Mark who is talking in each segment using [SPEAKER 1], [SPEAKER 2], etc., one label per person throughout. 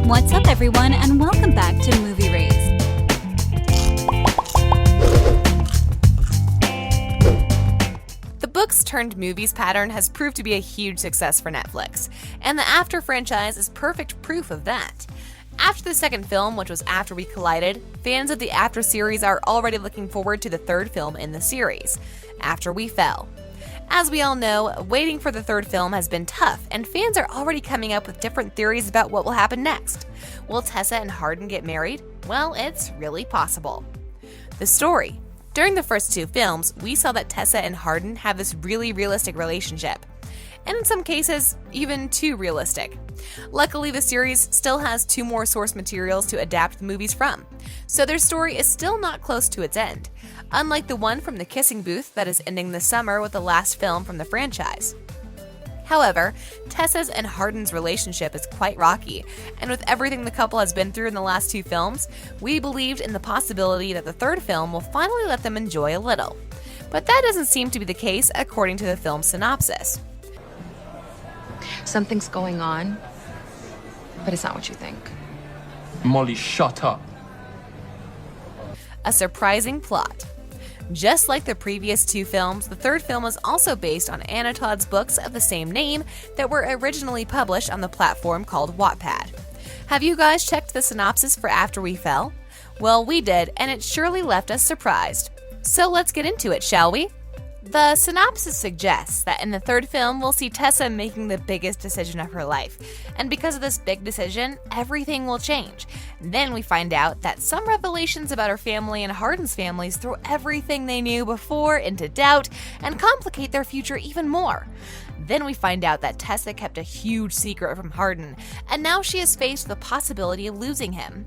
[SPEAKER 1] What's up, everyone, and welcome back to Movie Raise.
[SPEAKER 2] The books-turned-movies pattern has proved to be a huge success for Netflix, and the After franchise is perfect proof of that. After the second film, which was After We Collided, fans of the After series are already looking forward to the third film in the series, After We Fell. As we all know, waiting for the third film has been tough, and fans are already coming up with different theories about what will happen next. Will Tessa and Hardin get married? Well, it's really possible. The story. During the first two films, we saw that Tessa and Hardin have this really realistic relationship, and in some cases, even too realistic. Luckily, the series still has 2 more source materials to adapt the movies from, so their story is still not close to its end, unlike the one from the kissing booth that is ending this summer with the last film from the franchise. However, Tessa's and Hardin's relationship is quite rocky, and with everything the couple has been through in the last 2 films, we believed in the possibility that the third film will finally let them enjoy a little. But that doesn't seem to be the case according to the film's synopsis.
[SPEAKER 3] Something's going on, but it's not what you think.
[SPEAKER 4] Molly, shut up.
[SPEAKER 2] A surprising plot. Just like the previous 2 films, the third film is also based on Anna Todd's books of the same name that were originally published on the platform called Wattpad. Have you guys checked the synopsis for After We Fell? Well, we did, and it surely left us surprised. So let's get into it, shall we? The synopsis suggests that in the third film, we'll see Tessa making the biggest decision of her life, and because of this big decision, everything will change. Then we find out that some revelations about her family and Hardin's families throw everything they knew before into doubt and complicate their future even more. Then we find out that Tessa kept a huge secret from Hardin, and now she is faced with the possibility of losing him.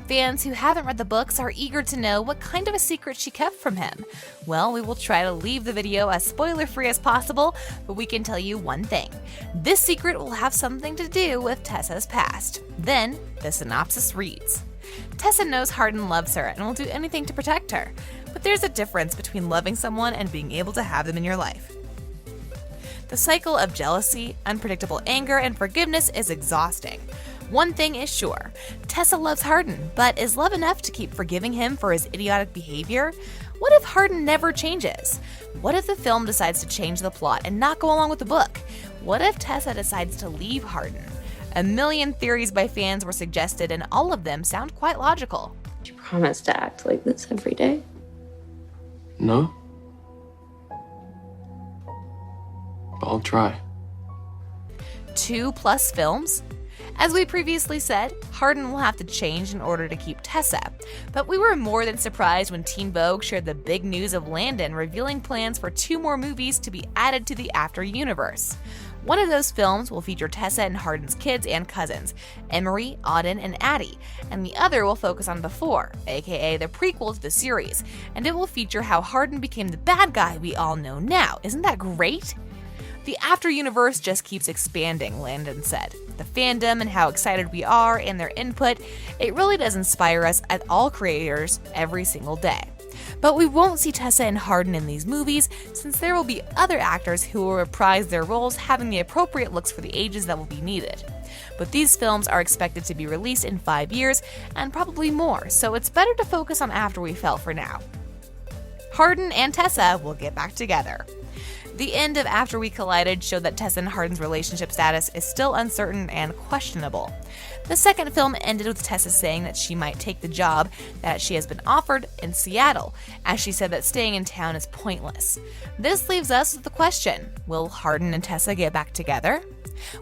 [SPEAKER 2] Fans who haven't read the books are eager to know what kind of a secret she kept from him. Well, we will try to leave the video as spoiler-free as possible, but we can tell you one thing. This secret will have something to do with Tessa's past. Then, the synopsis reads, Tessa knows Hardin loves her and will do anything to protect her, but there's a difference between loving someone and being able to have them in your life. The cycle of jealousy, unpredictable anger, and forgiveness is exhausting. One thing is sure, Tessa loves Hardin, but is love enough to keep forgiving him for his idiotic behavior? What if Hardin never changes? What if the film decides to change the plot and not go along with the book? What if Tessa decides to leave Hardin? A million theories by fans were suggested, and all of them sound quite logical.
[SPEAKER 5] You promise to act like this every day?
[SPEAKER 4] No? But I'll try.
[SPEAKER 2] 2+ films? As we previously said, Hardin will have to change in order to keep Tessa, but we were more than surprised when Teen Vogue shared the big news of Landon revealing plans for 2 more movies to be added to the After universe. One of those films will feature Tessa and Hardin's kids and cousins, Emery, Auden, and Addie, and the other will focus on Before, aka the prequel to the series, and it will feature how Hardin became the bad guy we all know now. Isn't that great? The After universe just keeps expanding, Landon said. The fandom and how excited we are and their input, it really does inspire us as all creators every single day. But we won't see Tessa and Hardin in these movies since there will be other actors who will reprise their roles having the appropriate looks for the ages that will be needed. But these films are expected to be released in 5 years and probably more, so it's better to focus on After We Fell for now. Hardin and Tessa will get back together. The end of After We Collided showed that Tessa and Hardin's relationship status is still uncertain and questionable. The second film ended with Tessa saying that she might take the job that she has been offered in Seattle, as she said that staying in town is pointless. This leaves us with the question, will Hardin and Tessa get back together?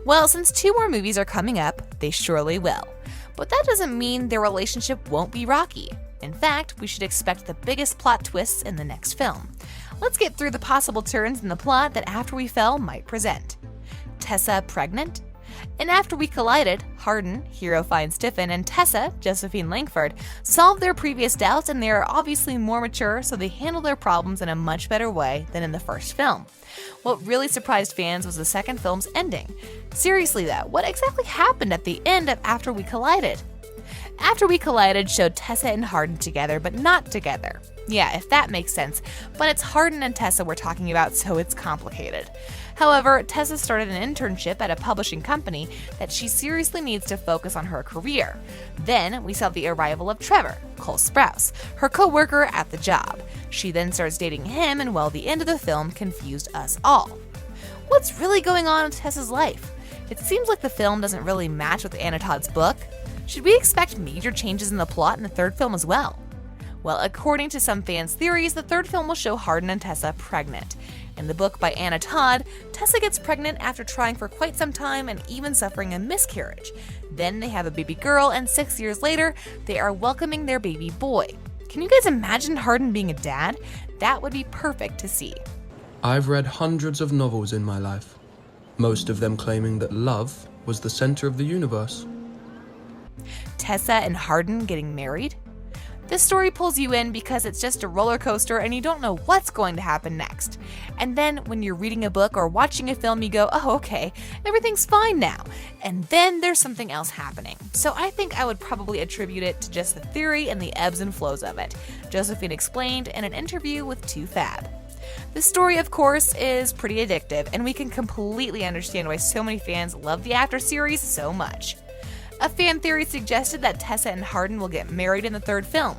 [SPEAKER 2] Well, since 2 more movies are coming up, they surely will. But that doesn't mean their relationship won't be rocky. In fact, we should expect the biggest plot twists in the next film. Let's get through the possible turns in the plot that After We Fell might present. Tessa pregnant? In After We Collided, Hardin, hero fiennes-tiffin, and Tessa, Josephine Langford, solved their previous doubts, and they are obviously more mature, so they handle their problems in a much better way than in the first film. What really surprised fans was the second film's ending. Seriously though, what exactly happened at the end of After We Collided? After We Collided showed Tessa and Hardin together, but not together. Yeah, if that makes sense, but it's Hardin and Tessa we're talking about, so it's complicated. However, Tessa started an internship at a publishing company that she seriously needs to focus on her career. Then we saw the arrival of Trevor, Cole Sprouse, her co-worker at the job. She then starts dating him, and well, the end of the film confused us all. What's really going on in Tessa's life? It seems like the film doesn't really match with Anna Todd's book. Should we expect major changes in the plot in the third film as well? Well, according to some fans' theories, the third film will show Hardin and Tessa pregnant. In the book by Anna Todd, Tessa gets pregnant after trying for quite some time and even suffering a miscarriage. Then they have a baby girl, and 6 years later, they are welcoming their baby boy. Can you guys imagine Hardin being a dad? That would be perfect to see.
[SPEAKER 6] I've read hundreds of novels in my life, most of them claiming that love was the center of the universe.
[SPEAKER 2] Tessa and Hardin getting married? This story pulls you in because it's just a roller coaster and you don't know what's going to happen next. And then when you're reading a book or watching a film, you go, oh, okay, everything's fine now. And then there's something else happening. So I think I would probably attribute it to just the theory and the ebbs and flows of it. Josephine explained in an interview with 2Fab. The story, of course, is pretty addictive, and we can completely understand why so many fans love the After series so much. A fan theory suggested that Tessa and Hardin will get married in the third film.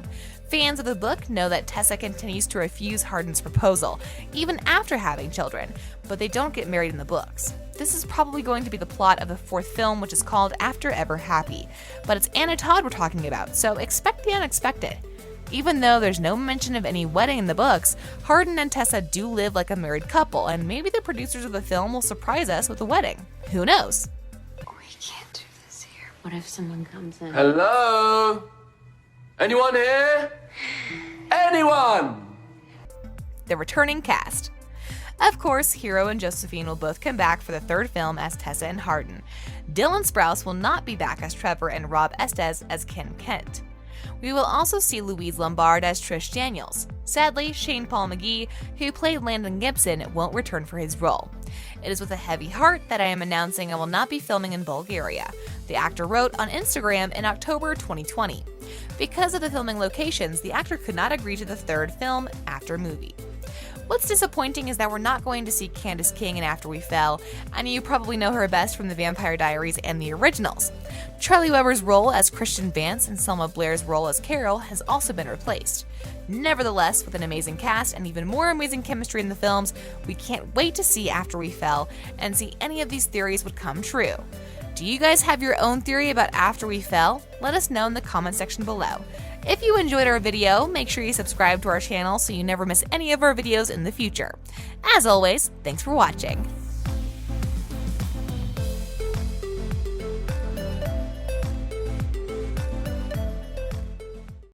[SPEAKER 2] Fans of the book know that Tessa continues to refuse Hardin's proposal, even after having children, but they don't get married in the books. This is probably going to be the plot of the fourth film, which is called After Ever Happy. But it's Anna Todd we're talking about, so expect the unexpected. Even though there's no mention of any wedding in the books, Hardin and Tessa do live like a married couple, and maybe the producers of the film will surprise us with a wedding. Who knows?
[SPEAKER 5] We can't do this here. What if someone comes in?
[SPEAKER 4] Hello? Anyone here? Anyone?
[SPEAKER 2] The returning cast. Of course, Hero and Josephine will both come back for the third film as Tessa and Hardin. Dylan Sprouse will not be back as Trevor, and Rob Estes as Ken Kent. We will also see Louise Lombard as Trish Daniels. Sadly, Shane Paul McGee, who played Landon Gibson, won't return for his role. It is with a heavy heart that I am announcing I will not be filming in Bulgaria, the actor wrote on Instagram in October 2020. Because of the filming locations, the actor could not agree to the third film, After movie. What's disappointing is that we're not going to see Candace King in After We Fell, and you probably know her best from The Vampire Diaries and the originals. Charlie Weber's role as Christian Vance and Selma Blair's role as Carol has also been replaced. Nevertheless, with an amazing cast and even more amazing chemistry in the films, we can't wait to see After We Fell and see any of these theories would come true. Do you guys have your own theory about After We Fell? Let us know in the comment section below. If you enjoyed our video, make sure you subscribe to our channel so you never miss any of our videos in the future. As always, thanks for watching.